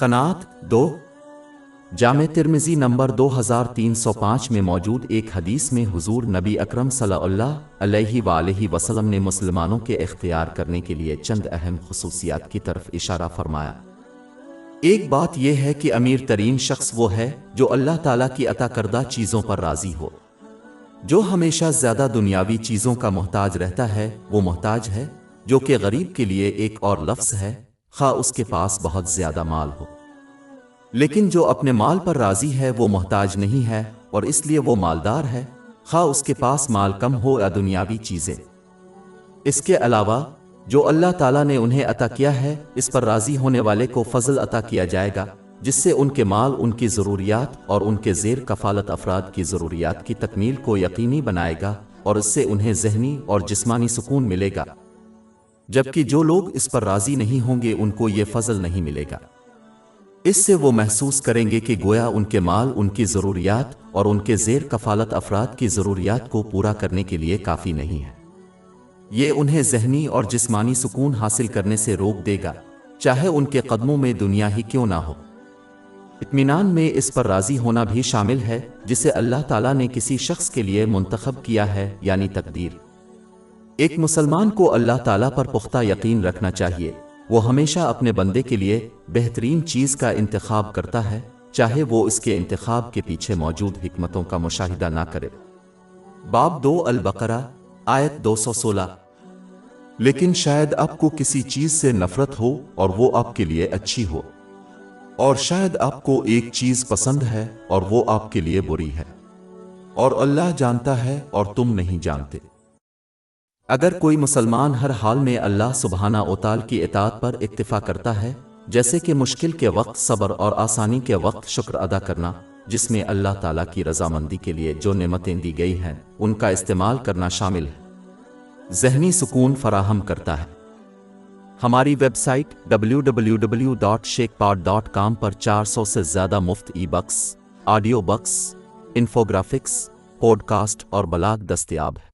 قناعت 2 جامع ترمذی نمبر 2305 میں موجود ایک حدیث میں حضور نبی اکرم صلی اللہ علیہ وآلہ وسلم نے مسلمانوں کے اختیار کرنے کے لیے چند اہم خصوصیات کی طرف اشارہ فرمایا۔ ایک بات یہ ہے کہ امیر ترین شخص وہ ہے جو اللہ تعالیٰ کی عطا کردہ چیزوں پر راضی ہو۔ جو ہمیشہ زیادہ دنیاوی چیزوں کا محتاج رہتا ہے وہ محتاج ہے، جو کہ غریب کے لیے ایک اور لفظ ہے، خواہ اس کے پاس بہت زیادہ مال ہو۔ لیکن جو اپنے مال پر راضی ہے وہ محتاج نہیں ہے اور اس لیے وہ مالدار ہے، خواہ اس کے پاس مال کم ہو یا دنیاوی چیزیں۔ اس کے علاوہ جو اللہ تعالیٰ نے انہیں عطا کیا ہے اس پر راضی ہونے والے کو فضل عطا کیا جائے گا، جس سے ان کے مال ان کی ضروریات اور ان کے زیر کفالت افراد کی ضروریات کی تکمیل کو یقینی بنائے گا، اور اس سے انہیں ذہنی اور جسمانی سکون ملے گا، جبکہ جو لوگ اس پر راضی نہیں ہوں گے ان کو یہ فضل نہیں ملے گا۔ اس سے وہ محسوس کریں گے کہ گویا ان کے مال ان کی ضروریات اور ان کے زیر کفالت افراد کی ضروریات کو پورا کرنے کے لیے کافی نہیں ہے۔ یہ انہیں ذہنی اور جسمانی سکون حاصل کرنے سے روک دے گا، چاہے ان کے قدموں میں دنیا ہی کیوں نہ ہو۔ اطمینان میں اس پر راضی ہونا بھی شامل ہے جسے اللہ تعالیٰ نے کسی شخص کے لیے منتخب کیا ہے، یعنی تقدیر۔ ایک مسلمان کو اللہ تعالیٰ پر پختہ یقین رکھنا چاہیے، وہ ہمیشہ اپنے بندے کے لیے بہترین چیز کا انتخاب کرتا ہے، چاہے وہ اس کے انتخاب کے پیچھے موجود حکمتوں کا مشاہدہ نہ کرے۔ باب 2 البقرہ آیت 216۔ لیکن شاید آپ کو کسی چیز سے نفرت ہو اور وہ آپ کے لیے اچھی ہو، اور شاید آپ کو ایک چیز پسند ہے اور وہ آپ کے لیے بری ہے، اور اللہ جانتا ہے اور تم نہیں جانتے۔ اگر کوئی مسلمان ہر حال میں اللہ سبحانہ و تعالی کی اطاعت پر اکتفا کرتا ہے، جیسے کہ مشکل کے وقت صبر اور آسانی کے وقت شکر ادا کرنا، جس میں اللہ تعالیٰ کی رضامندی کے لیے جو نعمتیں دی گئی ہیں ان کا استعمال کرنا شامل ہے، ذہنی سکون فراہم کرتا ہے۔ ہماری ویب سائٹ www.sheikhpod.com پر 400 سے زیادہ مفت e books, audio books, infographics, podcast اور بلاگ دستیاب ہے۔